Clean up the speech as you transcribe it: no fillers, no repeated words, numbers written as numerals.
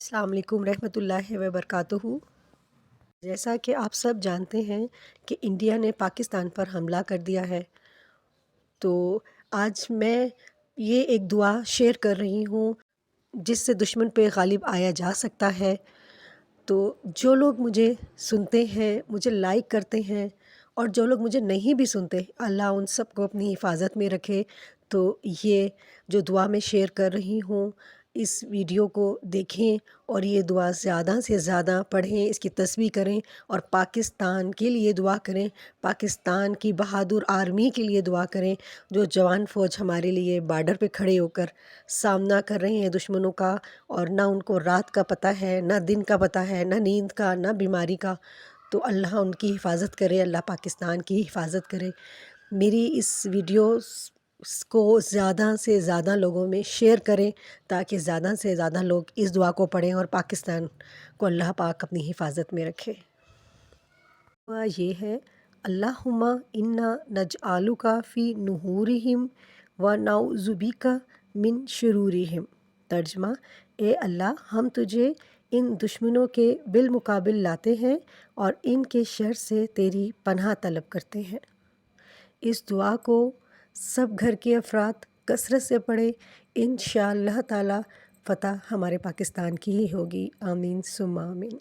السلام علیکم رحمۃ اللہ وبرکاتہ۔ جیسا کہ آپ سب جانتے ہیں کہ انڈیا نے پاکستان پر حملہ کر دیا ہے، تو آج میں یہ ایک دعا شیئر کر رہی ہوں جس سے دشمن پہ غالب آیا جا سکتا ہے۔ تو جو لوگ مجھے سنتے ہیں، مجھے لائک کرتے ہیں، اور جو لوگ مجھے نہیں بھی سنتے، اللہ ان سب کو اپنی حفاظت میں رکھے۔ تو یہ جو دعا میں شیئر کر رہی ہوں، اس ویڈیو کو دیکھیں اور یہ دعا زیادہ سے زیادہ پڑھیں، اس کی تسبیح کریں اور پاکستان کے لیے دعا کریں، پاکستان کی بہادر آرمی کے لیے دعا کریں، جو جوان فوج ہمارے لیے بارڈر پہ کھڑے ہو کر سامنا کر رہے ہیں دشمنوں کا، اور نہ ان کو رات کا پتہ ہے، نہ دن کا پتہ ہے، نہ نیند کا، نہ بیماری کا۔ تو اللہ ان کی حفاظت کرے، اللہ پاکستان کی حفاظت کرے۔ میری اس ویڈیو کو زیادہ سے زیادہ لوگوں میں شیئر کریں تاکہ زیادہ سے زیادہ لوگ اس دعا کو پڑھیں اور پاکستان کو اللہ پاک اپنی حفاظت میں رکھے۔ دعا یہ ہے: اللہم انا نجعلک فی نحورہم ونعوذ بک من شرورہم۔ ترجمہ: اے اللہ، ہم تجھے ان دشمنوں کے بالمقابل لاتے ہیں اور ان کے شر سے تیری پناہ طلب کرتے ہیں۔ اس دعا کو سب گھر کے افراد کثرت سے پڑھیں، انشاءاللہ تعالی فتح ہمارے پاکستان کی ہی ہوگی۔ آمین ثم آمین۔